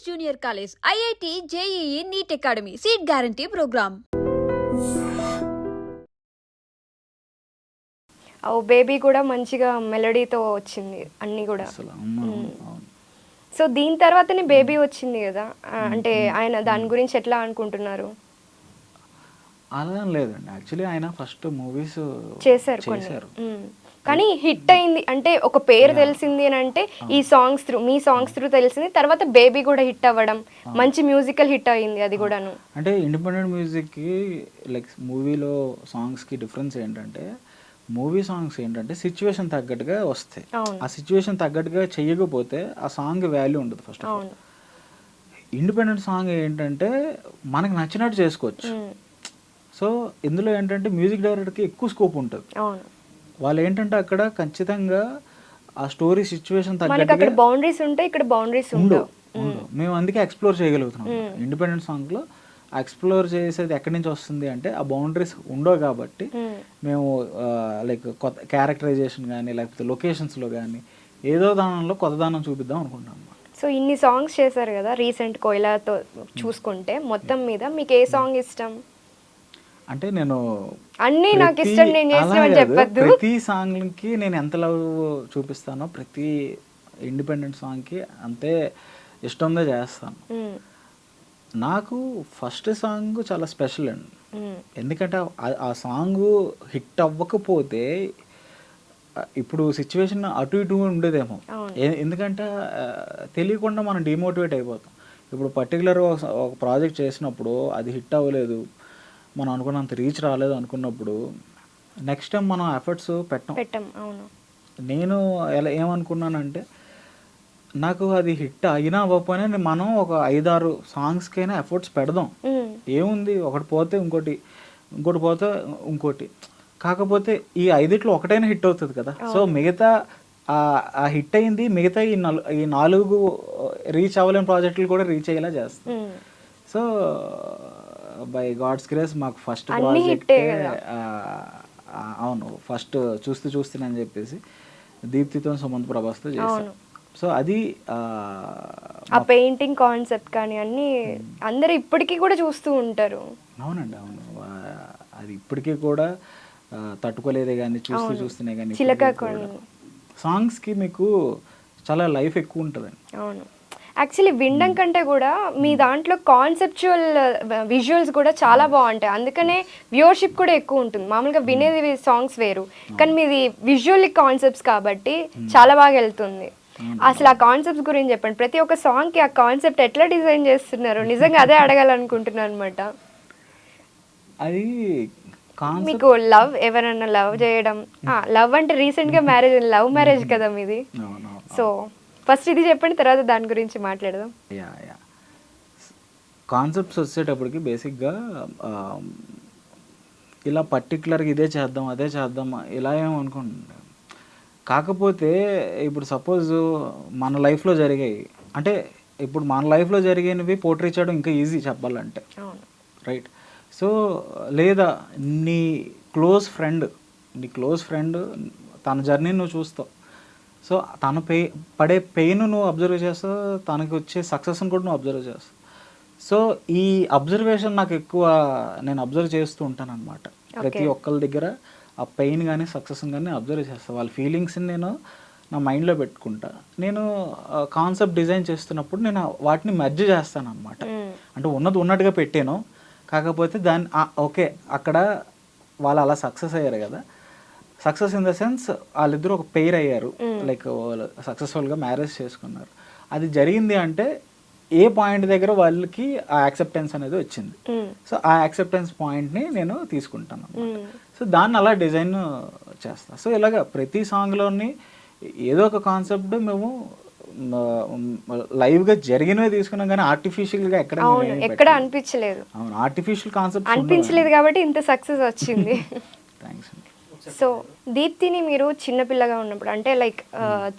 Junior college, IIT, JEE, NEET academy, seat guarantee programme. Oh baby కూడా మంచిగా మెలడీతో వచ్చింది అన్నీ కూడా. సో దీని తర్వాతనే బేబీ వచ్చింది కదా, అంటే ఆయన దాని గురించి ఎట్లా అనుకుంటున్నారు? అలా లేదండి, యాక్చువల్లీ ఆయన ఫస్ట్ మూవీస్ చేశారు కానీ హిట్ అయింది అంటే ఒక పేరు తెలిసింది అని అంటే ఈ సాంగ్స్ త్రూ, మీ సాంగ్స్ త్రూ తెలిసింది. తర్వాత బేబీ కూడా హిట్ అవ్వడం, మంచి మ్యూజికల్ హిట్ అయింది అది కూడాను. అంటే ఇండిపెండెంట్ మ్యూజిక్కి లైక్ మూవీలో సాంగ్స్కి డిఫరెన్స్ ఏంటంటే, మూవీ సాంగ్స్ ఏంటంటే సిచ్యువేషన్ తగ్గట్టుగా వస్తాయి. ఆ సిచ్యువేషన్ తగ్గట్టుగా చెయ్యకపోతే ఆ సాంగ్ వాల్యూ ఉండదు. First of all independent song ఏంటంటే మనకు నచ్చినట్టు చేసుకోవచ్చు. సో ఇందులో ఏంటంటే మ్యూజిక్ డైరెక్టర్కి ఎక్కువ స్కోప్ ఉంటుంది. వాళ్ళు ఏంటంటే అక్కడ ఖచ్చితంగా ఆ స్టోరీ సిచ్యువేషన్ తగ్గట్టుగా బౌండరీస్ ఉంటాయి, ఇక్కడ బౌండరీస్ ఉండవు. మేము అందుకే ఎక్స్ప్లోర్ చేయగలుగుతున్నాం. ఇండిపెండెంట్ సాంగ్లో ఎక్స్ప్లోర్ చేసేది ఎక్కడి నుంచి వస్తుంది అంటే ఆ బౌండరీస్ ఉండవు కాబట్టి మేము లైక్ కొత్త క్యారెక్టరైజేషన్ కానీ లేకపోతే లొకేషన్స్లో కానీ ఏదో దానంలో కొత్త దానం చూపిద్దాం అనుకుంటాం. సో ఇన్ని సాంగ్స్ చేశారు కదా, రీసెంట్ కోయిలాతో చూసుకుంటే మొత్తం మీద మీకు ఏ సాంగ్ ఇష్టం? అంటే నేను అన్నీ నాకు ఇష్టం నేను చేసినవని చెప్పొద్దు. ప్రతి సాంగ్కి నేను ఎంత లవ్ చూపిస్తానో ప్రతి ఇండిపెండెంట్ సాంగ్కి అంతే ఇష్టంగా చేస్తాను. నాకు ఫస్ట్ సాంగ్ చాలా స్పెషల్ అండి, ఎందుకంటే ఆ సాంగ్ హిట్ అవ్వకపోతే ఇప్పుడు సిచ్యువేషన్ అటు ఇటు ఉండేదేమో. ఎందుకంటే తెలియకుండా మనం డిమోటివేట్ అయిపోతాం. ఇప్పుడు పర్టికులర్ ఒక ప్రాజెక్ట్ చేసినప్పుడు అది హిట్ అవ్వలేదు, మనం అనుకున్నంత రీచ్ రాలేదు అనుకున్నప్పుడు నెక్స్ట్ టైం మనం ఎఫర్ట్స్ పెట్టం. నేను ఏమనుకున్నానంటే నాకు అది హిట్ అయినా అవ్వకపోయినా మనం ఒక 5-6 సాంగ్స్కైనా ఎఫర్ట్స్ పెడదాం. ఏముంది, ఒకటి పోతే ఇంకోటి పోతే ఇంకోటి, కాకపోతే ఈ 5 ఒకటైనా హిట్ అవుతుంది కదా. సో మిగతా ఆ హిట్ అయింది, మిగతా ఈ 4 రీచ్ అవ్వలేని ప్రాజెక్టులు కూడా రీచ్ అయ్యేలా చేస్తాం. సో బై గాడ్స్ గ్రేస్ మాకు ఫస్ట్ ప్రాజెక్ట్ అవును ఫస్ట్ చూస్తూనని చెప్పేసి దీప్తితో సుమంత్ ప్రభాస్తో చేశాను. సో అది ఆ పెయింటింగ్ కాన్సెప్ట్ కానీ అన్ని అందరూ ఇప్పటికీ కూడా చూస్తూ ఉంటారు. అవునండి, అవును, అది ఇప్పటికీ కూడా తట్టుకోలేదే కానీ చూస్తూనే కానీ. సాంగ్స్కి మీకు చాలా లైఫ్ ఎక్కువ ఉంటుందండి. అవును, యాక్చువల్లీ వినడం కంటే కూడా మీ దాంట్లో కాన్సెప్చువల్ విజువల్స్ కూడా చాలా బాగుంటాయి, అందుకనే వ్యూవర్షిప్ కూడా ఎక్కువ ఉంటుంది. మామూలుగా వినేది సాంగ్స్ వేరు, కానీ మీది విజువల్ కాన్సెప్ట్స్ కాబట్టి చాలా బాగా వెళ్తుంది. అసలు ఆ కాన్సెప్ట్స్ గురించి చెప్పండి. ప్రతి ఒక్క సాంగ్కి ఆ కాన్సెప్ట్ ఎట్లా డిజైన్ చేస్తున్నారు? నిజంగా అదే అడగాలనుకుంటున్నాను అనమాట. అది మీకు లవ్, ఎవరన్నా లవ్ చేయడం, లవ్ అంటే రీసెంట్గా మ్యారేజ్, లవ్ మ్యారేజ్ కదా మీది. సో ఫస్ట్ ఇది చెప్పండి, తర్వాత దాని గురించి మాట్లాడదాం. కాన్సెప్ట్స్ వచ్చేటప్పటికి బేసిక్గా ఇలా పర్టికులర్గా ఇదే చేద్దాం అదే చేద్దాం ఇలా ఏమనుకుంటున్నాం. కాకపోతే ఇప్పుడు సపోజ్ మన లైఫ్లో జరిగాయి అంటే, ఇప్పుడు మన లైఫ్లో జరిగినవి పోర్ట్రే చేయడం ఇంకా ఈజీ చెప్పాలంటే, రైట్? సో లేదా నీ క్లోజ్ ఫ్రెండ్ తన జర్నీ నువ్వు చూస్తావు. సో తన పడే పెయిన్ నువ్వు అబ్జర్వ్ చేస్తావు, తనకి వచ్చే సక్సెస్ని కూడా నువ్వు అబ్జర్వ్ చేస్తావు. సో ఈ అబ్జర్వేషన్ నాకు ఎక్కువ, నేను అబ్జర్వ్ చేస్తూ ఉంటాను అనమాట. ప్రతి ఒక్కరి దగ్గర ఆ పెయిన్ కానీ సక్సెస్ కానీ అబ్జర్వ్ చేస్తాను. వాళ్ళ ఫీలింగ్స్ని నేను నా మైండ్లో పెట్టుకుంటా. నేను కాన్సెప్ట్ డిజైన్ చేస్తున్నప్పుడు నేను వాటిని మెర్జ్ చేస్తాను అనమాట. అంటే ఉన్నట్టుగా పెట్టాను, కాకపోతే దాన్ని ఓకే అక్కడ వాళ్ళు అలా సక్సెస్ అయ్యారు కదా, సక్సెస్ ఇన్ ద సెన్స్ వాళ్ళిద్దరూ ఒక పెయిర్ అయ్యారు, లైక్ సక్సెస్ఫుల్గా మ్యారేజ్ చేసుకున్నారు. అది జరిగింది అంటే ఏ పాయింట్ దగ్గర వాళ్ళకి ఆ యాక్సెప్టెన్స్ అనేది వచ్చింది. సో ఆ యాక్సెప్టెన్స్ పాయింట్ని నేను తీసుకుంటాను. సో దాన్ని అలా డిజైన్ చేస్తాను. సో ఇలాగ ప్రతి సాంగ్లోని ఏదో ఒక కాన్సెప్ట్ మేము లైవ్గా జరిగినవి తీసుకున్నాం, కానీ ఆర్టిఫిషియల్గా ఎక్కడ అనిపించలేదు. అవును, ఆర్టిఫిషియల్ కాన్సెప్ట్ అనిపించలేదు కాబట్టి ఇంత సక్సెస్ వచ్చింది. థ్యాంక్స్ అండి. సో దీప్తిని మీరు చిన్నపిల్లగా ఉన్నప్పుడు అంటే లైక్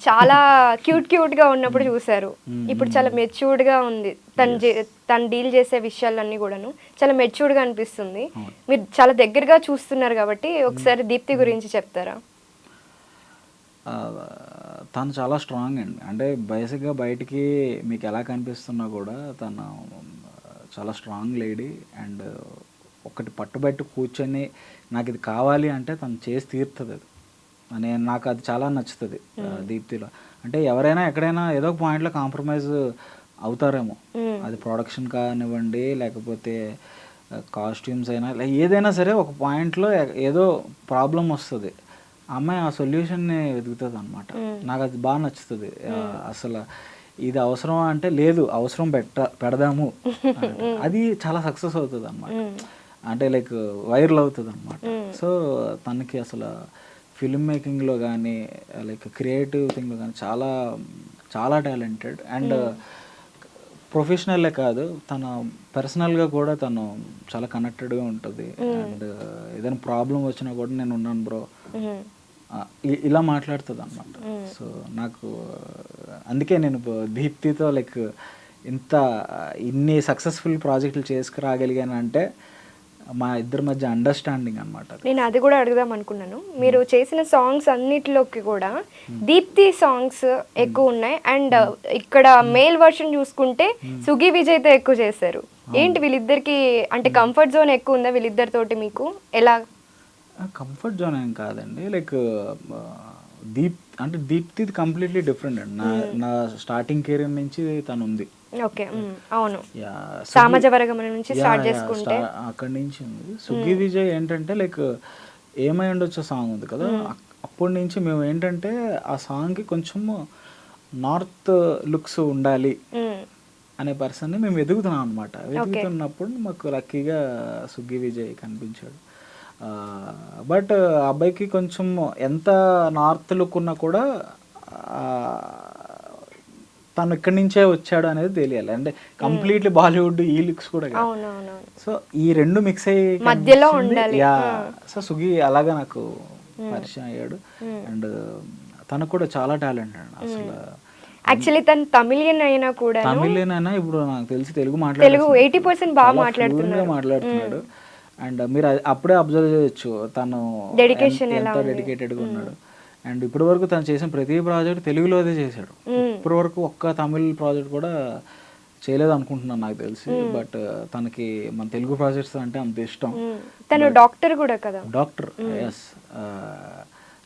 చాలా క్యూట్గా ఉన్నప్పుడు చూసారు, ఇప్పుడు చాలా మెచ్యూర్డ్గా ఉంది. తను డీల్ చేసే విషయాలన్నీ కూడాను చాలా మెచ్యూర్డ్గా అనిపిస్తుంది. మీరు చాలా దగ్గరగా చూస్తున్నారు కాబట్టి ఒకసారి దీప్తి గురించి చెప్తారా? తను చాలా స్ట్రాంగ్ అండి. అంటే బేసిక్గా బయటికి మీకు ఎలా కనిపిస్తున్నా కూడా తను చాలా స్ట్రాంగ్ లేడీ. అండ్ ఒకటి పట్టుబట్టి కూర్చొని నాకు ఇది కావాలి అంటే తను చేసి తీరుతుంది అది. నాకు అది చాలా నచ్చుతుంది దీప్తిలో. అంటే ఎవరైనా ఎక్కడైనా ఏదో ఒక పాయింట్లో కాంప్రమైజ్ అవుతారేమో, అది ప్రొడక్షన్ కానివ్వండి లేకపోతే కాస్ట్యూమ్స్ అయినా ఏదైనా సరే ఒక పాయింట్లో ఏదో ప్రాబ్లం వస్తుంది, అమ్మాయి ఆ సొల్యూషన్ని వెతుకుతుంది అనమాట. నాకు అది బాగా నచ్చుతుంది. అసలు ఇది అవసరం అంటే లేదు, అవసరం పెడదాము అది చాలా సక్సెస్ అవుతుంది అనమాట. అంటే లైక్ వైరల్ అవుతుంది అనమాట. సో తనకి అసలు ఫిల్మ్ మేకింగ్లో కానీ లైక్ క్రియేటివ్ థింగ్లో కానీ చాలా చాలా టాలెంటెడ్. అండ్ ప్రొఫెషనల్లే కాదు, తన పర్సనల్గా కూడా తను చాలా కనెక్టెడ్గా ఉంటుంది. అండ్ ఏదైనా ప్రాబ్లం వచ్చినా కూడా నేను ఉన్నాను బ్రో ఇలా మాట్లాడుతుంది అన్నమాట. సో నాకు అందుకే నేను దీప్తితో లైక్ ఇన్ని సక్సెస్ఫుల్ ప్రాజెక్టులు చేసుకురాగలిగాను అంటే మా ఇద్దరి మధ్య అండర్స్టాండింగ్ అనమాట. నేను అది కూడా అడుగుదాం అనుకున్నాను. మీరు చేసిన సాంగ్స్ అన్నిటిలోకి కూడా దీప్తి సాంగ్స్ ఎక్కువ ఉన్నాయి. అండ్ ఇక్కడ మేల్ వర్షన్ చూసుకుంటే సుగి విజయ్తో ఎక్కువ చేశారు. ఏంటి వీళ్ళిద్దరికి అంటే కంఫర్ట్ జోన్ ఎక్కువ ఉందా వీళ్ళిద్దరితోటి మీకు? ఎలా? కంఫర్ట్ జోన్ ఏం కాదండి, లైక్ దీప్తి కంప్లీట్లీ డిఫరెంట్ అండి. నా స్టార్టింగ్ కెరీర్ నుంచి తను ఉంది. ఓకే, అవును, సామాజ వర్గం నుంచి స్టార్ట్ చేసుకుంటే అక్కడి నుంచి ఉంది. సుగి విజయ్ ఏంటంటే లైక్ ఏమై ఉండొచ్చు సాంగ్ ఉంది కదా, అప్పటి నుంచి మేము ఏంటంటే ఆ సాంగ్కి కొంచెం నార్త్ లుక్స్ ఉండాలి అనే పర్సన్ని మేము వెతుకుతున్నాం అనమాట. వెతుకుతున్నప్పుడు మాకు లక్కీగా సుగి విజయ్ కనిపించాడు. బట్ అబ్బాయికి కొంచెం ఎంత నార్త్ లుక్ ఉన్నా కూడా తను ఇక్కడి నుంచే వచ్చాడు అనేది తెలియాలి. అంటే కంప్లీట్లీ బాలీవుడ్ ఈ లుక్స్ కూడా కాదు. సో ఈ రెండు మిక్స్ అయ్యి మధ్యలో ఉండాలి. సో సుగి అలాగా నాకు పరిచయం అయ్యాడు. అండ్ తను కూడా చాలా టాలెంట్ అండి అసలు. యాక్చువల్లీ తను తమిళియన్ అయినా కూడా ఇప్పుడు నాకు తెలిసి తెలుగు 80% బాగా మాట్లాడుతున్నాడు. అండ్ మీరు అప్పుడే అబ్జర్వ్ చేయొచ్చు తను ఎంత డెడికేటెడ్గా ఉన్నాడు. అండ్ ఇప్పటి వరకు తను చేసిన ప్రతి ప్రాజెక్ట్ తెలుగులోదే చేశాడు. ఇప్పటి వరకు ఒక్క తమిళ్ ప్రాజెక్ట్ కూడా చేయలేదు అనుకుంటున్నాను నాకు తెలిసి. బట్ తనకి మన తెలుగు ప్రాజెక్ట్స్ అంటే అంత ఇష్టం. తను డాక్టర్ కూడా కదా. Doctor, yes.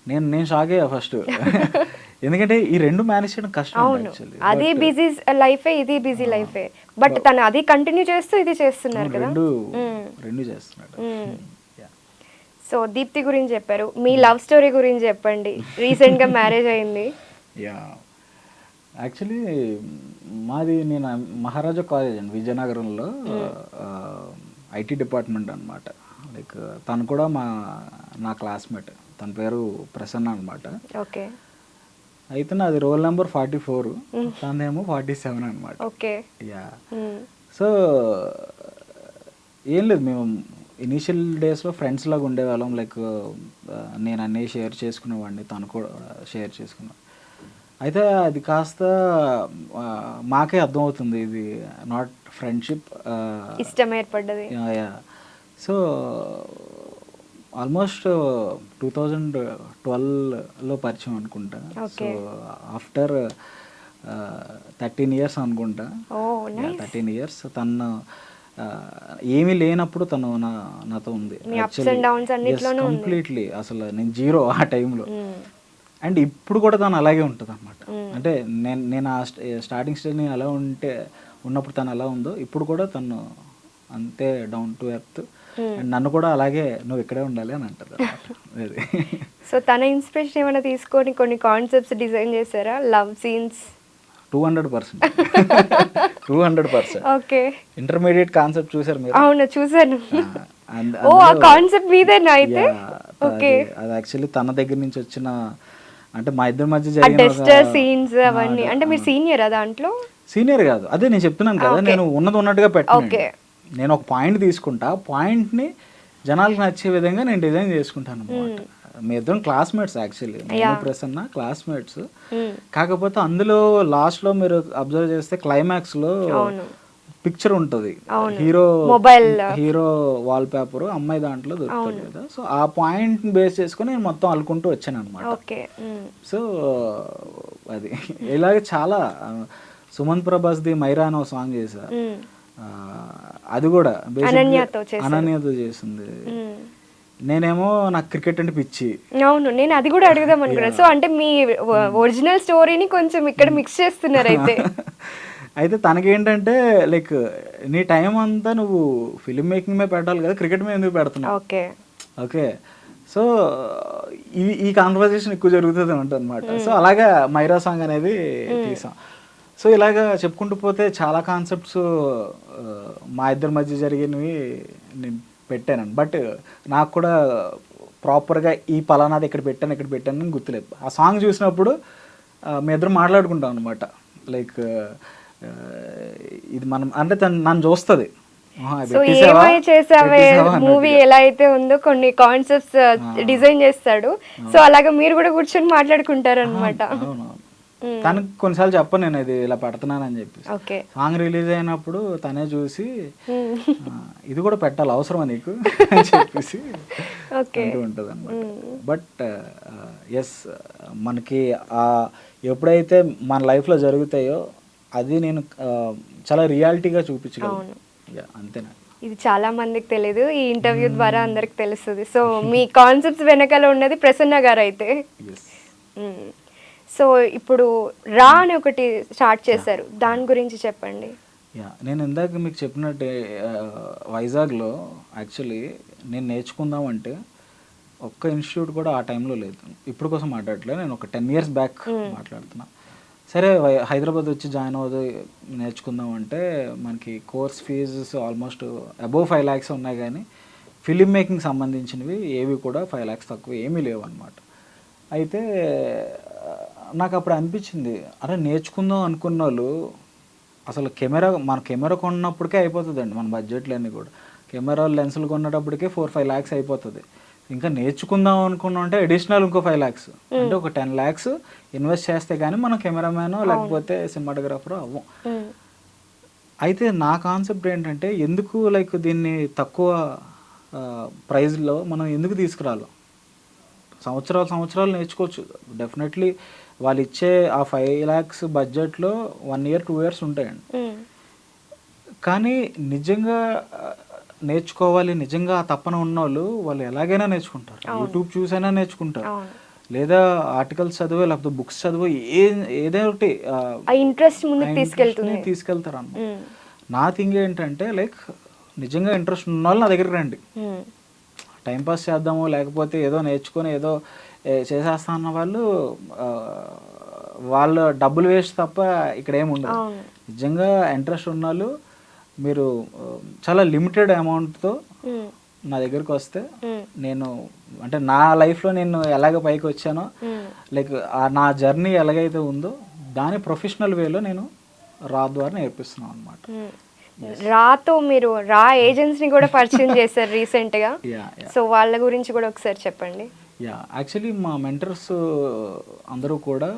నేను షాక్ అయ్యా ఫస్ట్, ఎందుకంటే ఈ రెండు మేనేజ్ చేయడం కష్టం. అది బిజీ లైఫే, ఇది బిజీ లైఫే. బట్ తను అది కంటిన్యూ చేస్తూ ఇది చేస్తున్నారు కదా, రెండు చేస్తున్నాడు. సో దీప్తి గురించి చెప్పారు, మీ లవ్ స్టోరీ గురించి చెప్పండి. రీసెంట్ గా మ్యారేజ్ అయింది. యాక్చువల్లీ నేను మహారాజా కాలేజ్ అండి విజయనగరంలో, ఐటీ డిపార్ట్మెంట్ అనమాట. లైక్ తను కూడా నా క్లాస్మేట్. తన పేరు ప్రసన్న అనమాట. ఓకే. అయితే నాది రోల్ నెంబర్ 44, తనేమో 47 అనమాట. ఓకే. సో ఏం లేదు, మేము ఇనీషియల్ డేస్లో ఫ్రెండ్స్ లాగా ఉండేవాళ్ళం. లైక్ నేను అన్నీ షేర్ చేసుకునేవాడిని, తను కూడా షేర్ చేసుకున్నాను. అయితే అది కాస్త మాకే అర్థమవుతుంది ఇది నాట్ ఫ్రెండ్షిప్, ఇష్టం ఏర్పడ్డది. సో ఆల్మోస్ట్ 2012లో పరిచయం అనుకుంటా. సో ఆఫ్టర్ 13 ఇయర్స్ అనుకుంటా. 13 ఇయర్స్ తను ఏమీ లేనప్పుడు తను నాతో ఉంది కంప్లీట్లీ. అసలు నేను జీరో ఆ టైంలో. అండ్ ఇప్పుడు కూడా తను అలాగే ఉంటుంది అనమాట. అంటే నేను ఆ స్టార్టింగ్ స్టేజ్ నేను ఎలా ఉన్నప్పుడు తను ఎలా ఉందో ఇప్పుడు కూడా తను అంతే డౌన్ టు ఎర్త్. అండ్ నన్ను కూడా అలాగే నువ్వు ఇక్కడే ఉండాలి అని అంటారు. సో తన ఇన్స్పిరేషన్ ఏమైనా తీసుకొని కొన్ని కాన్సెప్ట్స్ డిజైన్ చేశారా? Love scenes 200%. 200%. Okay. Intermediate concept చూసారు మీరు? అవును, చూసాను. ఓ, ఆ కాన్సెప్ట్ మీదేనా అయితే? ఓకే. అది యాక్చువల్లీ తన దగ్గర నుంచి వచ్చిన, అంటే మా ఇద్దరి మధ్య జరిగిన సీన్స్ అవన్నీ. అంటే మీరు సీనియర్ దాంట్లో? సీనియర్ కాదు, అదే నేను చెప్తున్నాను కదా, నేను ఉన్నట్టుగా పెట్టాను. నేను ఒక పాయింట్ తీసుకుంటా, పాయింట్ని జనాలకు నచ్చే విధంగా నేను డిజైన్ చేసుకుంటాను అనమాట. మీ ఇద్దరం క్లాస్మేట్స్ యాక్చువల్లీ, నేను ప్రసన్న క్లాస్మేట్స్. కాకపోతే అందులో లాస్ట్లో మీరు అబ్జర్వ్ చేస్తే క్లైమాక్స్లో పిక్చర్ ఉంటుంది, హీరో వాల్ పేపర్, అమ్మాయి దాంట్లో దొరుకుతుంది కదా. సో ఆ పాయింట్ బేస్ చేసుకుని నేను మొత్తం అల్లుకుంటూ వచ్చాను అనమాట. సో అది ఇలాగే చాలా సుమన్ ప్రభాస్ది మైరా అనే ఒక సాంగ్ చేశా. అది కూడా అనన్యతో చేసింది. నేనేమో నాకు క్రికెట్ అంటే పిచ్చి. అవును, నేను అది కూడా అడుగుదాం అనుకున్నా. సో అంటే మీ ఒరిజినల్ స్టోరీని కొంచెం ఇక్కడ మిక్స్ చేస్తున్నారు అయితే. అయితే తనకేంటంటే లైక్ నీ టైం అంతా నువ్వు ఫిల్మ్ మేకింగ్ మీద పెట్టాలి కదా, క్రికెట్ మీద ఎందుకు పెడుతున్నావు? ఓకే ఓకే, సో ఈ కాన్వర్జేషన్ ఎక్కువ జరుగుతుంది అనమాట. సో అలాగా మైరా సాంగ్ అనేది తీసాం. సో ఇలాగా చెప్పుకుంటూ పోతే చాలా కాన్సెప్ట్స్ మా ఇద్దరి మధ్య జరిగినవి నేను పెట్టాను. బట్ నాకు కూడా ప్రాపర్గా ఈ పలానాది ఇక్కడ పెట్టాను అని గుర్తులేదు. ఆ సాంగ్ చూసినప్పుడు మీ ఇద్దరు మాట్లాడుకుంటాం అనమాట. లైక్ ఇది మనం అంటే నన్ను చూస్తుంది, సో ఏమై చేసావే మూవీ ఎలా అయితే ఉందో కొన్ని కాన్సెప్ట్స్ డిజైన్ చేస్తాడు. సో అలాగా మీరు కూడా కూర్చొని మాట్లాడుకుంటారు అనమాట. తనకు కొన్నిసార్లు చెప్పను నేను ఇది ఇలా పెడుతున్నానని చెప్పి. సాంగ్ రిలీజ్ అయినప్పుడు తనే చూసి ఇది కూడా పెట్టాలి అవసరమా నీకు అని చెప్పేసి అంటూ ఉంటుంది అనమాట. బట్ ఎస్, మనకి ఎప్పుడైతే మన లైఫ్లో జరుగుతాయో అది నేను చాలా రియాలిటీగా చూపించగలను. అంతేనా, ఇది చాలా మందికి తెలియదు, ఈ ఇంటర్వ్యూ ద్వారా అందరికి తెలుస్తుంది. సో మీ కాన్సెప్ట్స్ వెనకాల ఉన్నది ప్రసన్న గారు అయితే. సో ఇప్పుడు రా అని ఒకటి స్టార్ట్ చేశారు, దాని గురించి చెప్పండి. నేను ఇందాక మీకు చెప్పినట్టే వైజాగ్లో యాక్చువల్లీ నేను నేర్చుకుందామంటే ఒక్క ఇన్స్టిట్యూట్ కూడా ఆ టైంలో లేదు. ఇప్పుడు కోసం మాట్లాడట్లేదు, నేను ఒక 10 years బ్యాక్ మాట్లాడుతున్నా. సరే హైదరాబాద్ వచ్చి జాయిన్ అవ్వదు నేర్చుకుందాం అంటే మనకి course fees almost above 5 lakhs ఉన్నాయి, కానీ ఫిలిం మేకింగ్ సంబంధించినవి ఏవి కూడా 5 lakhs తక్కువ ఏమీ లేవు అనమాట. అయితే నాకు అప్పుడు అనిపించింది, అరే నేర్చుకుందాం అనుకున్న వాళ్ళు అసలు మన కెమెరా కొన్నప్పటికే అయిపోతుందండి మన బడ్జెట్లన్నీ కూడా. కెమెరా లెన్సులు కొన్నప్పటికే 4-5 lakhs అయిపోతుంది. ఇంకా నేర్చుకుందాం అనుకున్నాం అంటే అడిషనల్ ఇంకో 5 lakhs, అంటే ఒక 10 lakhs ఇన్వెస్ట్ చేస్తే కానీ మనం కెమెరామ్యానో లేకపోతే సినిమాటోగ్రాఫరో అవ్వం. అయితే నా కాన్సెప్ట్ ఏంటంటే ఎందుకు లైక్ దీన్ని తక్కువ ప్రైజ్లో మనం ఎందుకు తీసుకురాలి, సంవత్సరాలు నేర్చుకోవచ్చు. డెఫినెట్లీ వాళ్ళు ఇచ్చే ఆ 5 lakhs బడ్జెట్లో 1 year 2 years ఉంటాయండి. కానీ నిజంగా నేర్చుకోవాలి, నిజంగా తప్పన ఉన్నోళ్ళు వాళ్ళు ఎలాగైనా నేర్చుకుంటారు. యూట్యూబ్ చూసైనా నేర్చుకుంటారు, లేదా ఆర్టికల్స్ చదివో లేకపోతే బుక్స్ చదివో ఏదో ఒకటి ఇంట్రెస్ట్ తీసుకెళ్తారు అన్న. నా థింగ్ ఏంటంటే లైక్ నిజంగా ఇంట్రెస్ట్ ఉన్న వాళ్ళు నా దగ్గరికి రండి, టైంపాస్ చేద్దాము లేకపోతే ఏదో నేర్చుకొని ఏదో చేసేస్తా అన్న వాళ్ళు డబ్బులు వేస్ట్ తప్ప ఇక్కడ ఏమి ఉండదు. నిజంగా ఇంట్రెస్ట్ ఉన్న వాళ్ళు మీరు చాలా లిమిటెడ్ అమౌంట్తో నా దగ్గరికి వస్తే నేను అంటే నా లైఫ్లో నేను ఎలాగ పైకి వచ్చానో లైక్ నా జర్నీ ఎలాగైతే ఉందో దాని ప్రొఫెషనల్ వేలో నేను రా ద్వారా నేర్పిస్తున్నాను అనమాట. రాతో మీరు రా ఏజెన్సీని కూడా పరిచయం చేశారు రీసెంట్గా, సో వాళ్ళ గురించి కూడా ఒకసారి చెప్పండి. యాక్చువల్లీ మా మెంటర్స్ అందరూ కూడా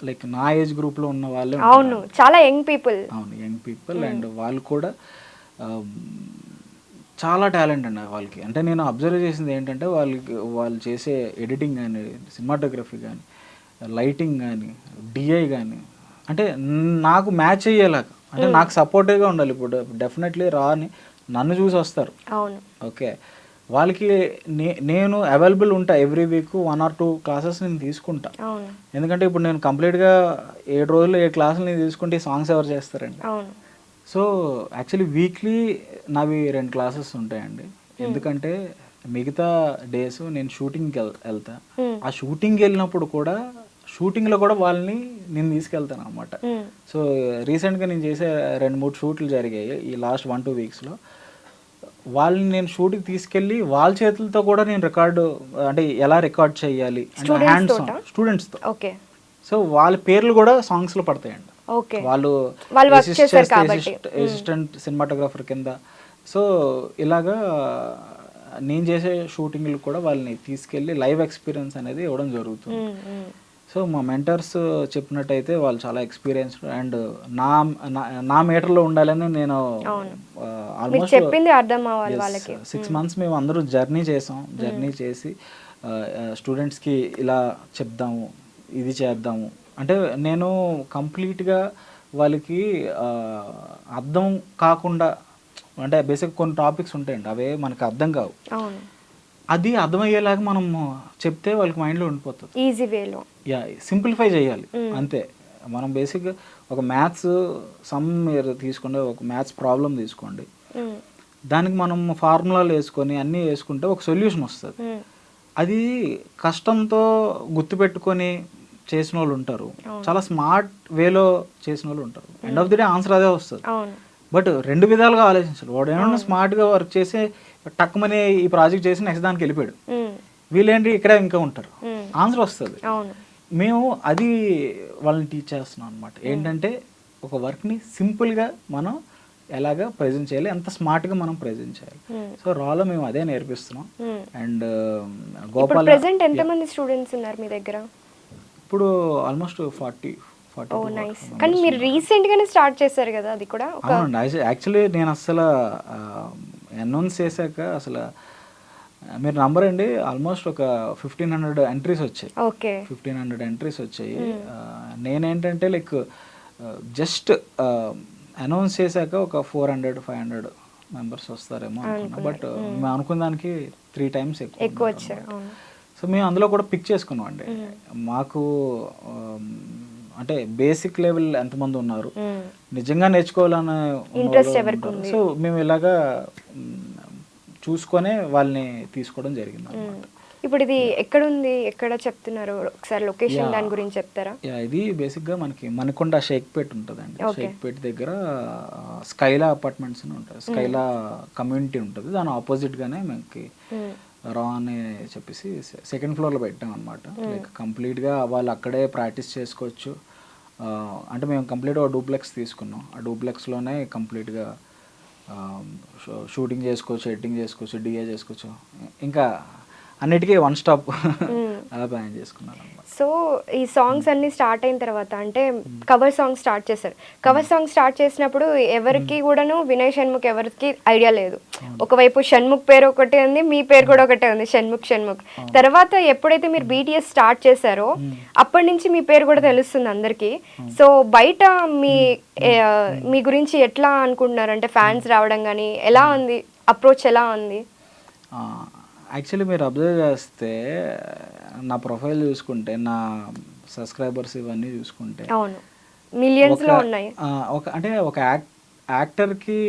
లైక్ నా ఏజ్ గ్రూప్లో ఉన్న వాళ్ళే. అవును, చాలా యంగ్ పీపుల్. అవును, యంగ్ పీపుల్. అండ్ వాళ్ళు కూడా చాలా టాలెంట్ అండి వాళ్ళకి. అంటే నేను అబ్జర్వ్ చేసింది ఏంటంటే వాళ్ళు చేసే ఎడిటింగ్ కానీ, సినిమాటోగ్రఫీ కానీ, లైటింగ్ కానీ, డిఐ కానీ అంటే నాకు మ్యాచ్ అయ్యేలాగా, అంటే నాకు సపోర్టివ్గా ఉండాలి. ఇప్పుడు డెఫినెట్లీ రాని నన్ను చూసి వస్తారు. అవును, ఓకే, వాళ్ళకి నేను అవైలబుల్ ఉంటా. ఎవ్రీ వీక్ 1 or 2 classes నేను తీసుకుంటా. ఎందుకంటే ఇప్పుడు నేను కంప్లీట్గా 7 రోజులు 7 classes నేను తీసుకుంటే సాంగ్స్ ఎవరు చేస్తారండి. సో యాక్చువల్లీ వీక్లీ నావి 2 classes ఉంటాయండి. ఎందుకంటే మిగతా డేస్ నేను షూటింగ్కి వెళ్తా. ఆ షూటింగ్కి వెళ్ళినప్పుడు కూడా షూటింగ్లో కూడా వాళ్ళని నేను తీసుకెళ్తాను అనమాట. సో రీసెంట్గా నేను చేసే 2-3 షూట్లు జరిగాయి ఈ లాస్ట్ 1-2 weeksలో. వాళ్ళని నేను షూట్కి తీసుకెళ్ళి వాళ్ళ చేతులతో కూడా నేను రికార్డు అంటే ఎలా రికార్డ్ చేయాలి హ్యాండ్స్ స్టూడెంట్స్తో. సో వాళ్ళ పేర్లు కూడా సాంగ్స్లో పడతాయండి. వాళ్ళు అసిస్టెంట్ సినిమాటోగ్రాఫర్ కింద. సో ఇలాగా నేను చేసే షూటింగ్లు కూడా వాళ్ళని తీసుకెళ్ళి లైవ్ ఎక్స్పీరియన్స్ అనేది ఇవ్వడం జరుగుతుంది. సో మా మెంటర్స్ చెప్పినట్టయితే వాళ్ళు చాలా ఎక్స్పీరియన్స్డ్ అండ్ నా మీటర్లో ఉండాలని నేను ఆల్మోస్ట్ 6 months మేము అందరూ జర్నీ చేసి స్టూడెంట్స్కి ఇలా చెప్దాము, ఇది చేద్దాము, అంటే నేను కంప్లీట్గా వాళ్ళకి అర్థం కాకుండా, అంటే బేసిక్ కొన్ని టాపిక్స్ ఉంటాయండి అవే మనకు అర్థం కావు, అవును, అది అర్థమయ్యేలాగా మనం చెప్తే వాళ్ళకి మైండ్లో ఉండిపోతుంది. ఈజీ వేలో యా, సింప్లిఫై చేయాలి అంతే. మనం బేసిక్గా ఒక మ్యాథ్స్ సమ్ మీరు తీసుకోండి, ఒక మ్యాథ్స్ ప్రాబ్లం తీసుకోండి, దానికి మనం ఫార్ములాలు వేసుకొని అన్నీ వేసుకుంటే ఒక సొల్యూషన్ వస్తుంది. అది కష్టంతో గుర్తుపెట్టుకొని చేసిన వాళ్ళు ఉంటారు, చాలా స్మార్ట్ వేలో చేసిన వాళ్ళు ఉంటారు. End of the day answer అదే వస్తుంది. బట్ రెండు విధాలుగా ఆలోచించాలి. వాడు ఏమన్నా స్మార్ట్గా వర్క్ చేసి టక్కుమని ఈ ప్రాజెక్ట్ చేసి నెక్స్ట్ దానికి వెళ్ళిపోయాడు, వీళ్ళేంటి ఇక్కడే ఇంకా ఉంటారు, ఆన్సర్ వస్తుంది. మేము అది వాళ్ళని టీచ్ చేస్తున్నాం అనమాట. ఏంటంటే ఒక వర్క్ని సింపుల్గా మనం ఎలాగా ప్రజెంట్ చేయాలి, ఎంత స్మార్ట్గా మనం ప్రజెంట్ చేయాలి. సో రాలో మేము అదే నేర్పిస్తున్నాం. అండ్ గోపాల్ ప్రెసెంట్ ఎంతమంది స్టూడెంట్స్ ఉన్నారు మీ దగ్గర? ఇప్పుడు ఆల్మోస్ట్ 40. నైస్. కానీ మీరు రీసెంట్ గానే స్టార్ట్ చేశారు కదా అది కూడా? అవునండి, యాక్చువల్లీ నేను అసలు అనౌన్స్ చేశాక అసలు మీరు నంబర్ అండి, ఆల్మోస్ట్ ఒక 1500 ఎంట్రీస్ వచ్చాయి. ఓకే, 1500 ఎంట్రీస్ వచ్చాయి. నేనేంటంటే లైక్ జస్ట్ అనౌన్స్ చేశాక ఒక 400-500 మెంబర్స్ వస్తారేమో అనుకున్నా. బట్ మేము అనుకున్న దానికి 3 times ఎక్కువ వచ్చారు. సో మేము అందులో కూడా పిక్ చేసుకున్నాం అండి. మాకు అంటే బేసిక్ లెవెల్ ఎంతమంది ఉన్నారు, నిజంగా నేర్చుకోవాలనే ఇంట్రెస్ట్ ఎవరికి ఉంది, సో మేము ఇలాగా చూసుకొనే వాళ్ళని తీసుకోవడం జరిగింది అన్నమాట. ఇప్పుడు ఇది ఎక్కడ ఉంది, ఎక్కడ చెప్తున్నారు, ఒకసారి లొకేషన్ దాని గురించి చెప్తారా? ఇది బేసిక్గా మనకి మణికొండ షేక్పేట్ ఉంటుందండి. షేక్పేట్ దగ్గర స్కైలా అపార్ట్మెంట్స్ అని ఉంటుంది, స్కైలా కమ్యూనిటీ ఉంటుంది, దాని ఆపోజిట్గానే మనకి రా అని చెప్పేసి 2nd floorలో పెట్టాం అనమాట. లైక్ కంప్లీట్గా వాళ్ళు అక్కడే ప్రాక్టీస్ చేసుకోవచ్చు. అంటే మేము కంప్లీట్గా డూప్లెక్స్ తీసుకున్నాం, ఆ డూప్లెక్స్లోనే కంప్లీట్గా షూటింగ్ చేసుకోవచ్చు, ఎడిటింగ్ చేసుకోవచ్చు, డిఏ చేసుకోవచ్చు, ఇంకా అన్నిటికీ 1 stop అలా ప్లాన్ చేసుకున్నాను అనమాట. సో ఈ సాంగ్స్ అన్ని స్టార్ట్ అయిన తర్వాత, అంటే కవర్ సాంగ్ స్టార్ట్ చేశారు. కవర్ సాంగ్ స్టార్ట్ చేసినప్పుడు ఎవరికి కూడాను వినయ్ షణ్ముఖ్ ఎవరికి ఐడియా లేదు. ఒకవైపు షణ్ముఖ్ పేరు ఒకటే ఉంది, మీ పేరు కూడా ఒకటే ఉంది, షణ్ముఖ్. తర్వాత ఎప్పుడైతే మీరు BTS స్టార్ట్ చేశారో అప్పటి నుంచి మీ పేరు కూడా తెలుస్తుంది అందరికి. సో బయట మీ గురించి ఎట్లా అనుకుంటున్నారు, అంటే ఫ్యాన్స్ రావడం కానీ ఎలా ఉంది, అప్రోచ్ ఎలా ఉంది? యాక్చువల్లీ మీరు అబ్జర్వ్ చేస్తే నా ప్రొఫైల్ చూసుకుంటే, నా సబ్స్క్రైబర్స్ ఇవన్నీ చూసుకుంటే అవును మిలియన్స్లో ఉన్నాయి. అంటే ఒక యాక్టర్కి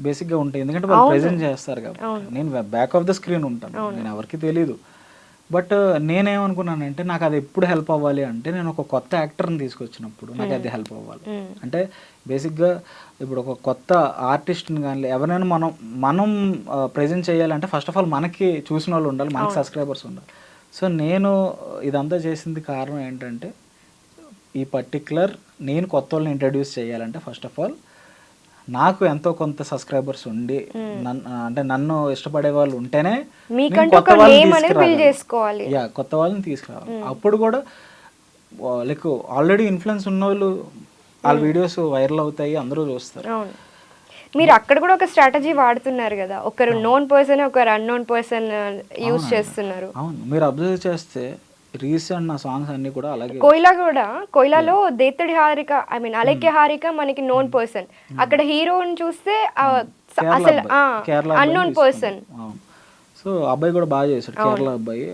బేసిక్గా ఉంటాయి, ఎందుకంటే వాళ్ళు ప్రెజెంట్ చేస్తారు కాబట్టి. నేను బ్యాక్ ఆఫ్ ద స్క్రీన్ ఉంటాను, నేను ఎవరికి తెలీదు. బట్ నేనేమనుకున్నానంటే నాకు అది ఎప్పుడు హెల్ప్ అవ్వాలి అంటే, నేను ఒక కొత్త యాక్టర్ని తీసుకొచ్చినప్పుడు నాకు అది హెల్ప్ అవ్వాలి. అంటే బేసిక్గా ఇప్పుడు ఒక కొత్త ఆర్టిస్ట్ని కానీ ఎవరైనా మనం ప్రజెంట్ చేయాలంటే ఫస్ట్ ఆఫ్ ఆల్ మనకి చూసిన వాళ్ళు ఉండాలి, మనకి సబ్స్క్రైబర్స్ ఉండాలి. సో నేను ఇదంతా చేసింది కారణం ఏంటంటే, ఈ పర్టిక్యులర్ నేను కొత్త వాళ్ళని ఇంట్రడ్యూస్ చేయాలంటే ఫస్ట్ ఆఫ్ ఆల్ నాకు ఎంతో కొంత సబ్స్క్రైబర్స్ ఉండి అంటే నన్ను ఇష్టపడే వాళ్ళు ఉంటేనే కొత్త వాళ్ళని తీసుకురావాలి. అప్పుడు కూడా లైక్ ఆల్రెడీ ఇన్ఫ్లుయెన్స్ ఉన్న వాళ్ళు వాళ్ళ వీడియోస్ వైరల్ అవుతాయి, అందరూ చూస్తారు. మీరు అక్కడ కూడా ఒక స్ట్రాటజీ వాడుతున్నారు కదా, ఒకరు నోన్ పర్సన్ ఒకరు అన్నోన్ పర్సన్ యూజ్ చేస్తున్నారు. అవును, మీరు అబ్జర్వ్ చేస్తే రీసెంట్ నా సాంగ్స్ అన్ని కూడా అలాగే. కోయిలాలో దేత్తడి హారిక, ఐ మీన్ అలైక్య హారిక మనకి నోన్ పర్సన్, అక్కడ హీరోని చూస్తే అసలు అన్నోన్ పర్సన్. సో అబ్బాయి కూడా బాగా చేశాడు, కేరళ అబ్బాయి.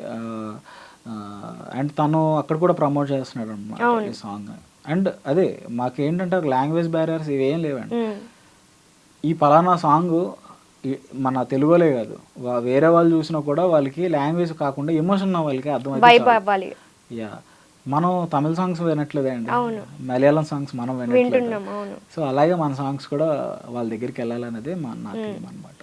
అండ్ తను అక్కడ కూడా ప్రమోట్ చేస్తున్నాడు అన్నమాట ఈ సాంగ్. అండ్ అదే మాకేంటంటే లాంగ్వేజ్ బ్యారియర్స్ ఇవేం లేవండి. ఈ పలానా సాంగ్ మన తెలుగులే కాదు, వేరే వాళ్ళు చూసినా కూడా వాళ్ళకి లాంగ్వేజ్ కాకుండా ఎమోషన్ వాళ్ళకి అర్థమైంది. యా, మనం తమిళ సాంగ్స్ వినట్లేదండి, మలయాళం సాంగ్స్ మనం వినట్లేదు. సో అలాగే మన సాంగ్స్ కూడా వాళ్ళ దగ్గరికి వెళ్ళాలనేది నా థీమ్ అనమాట.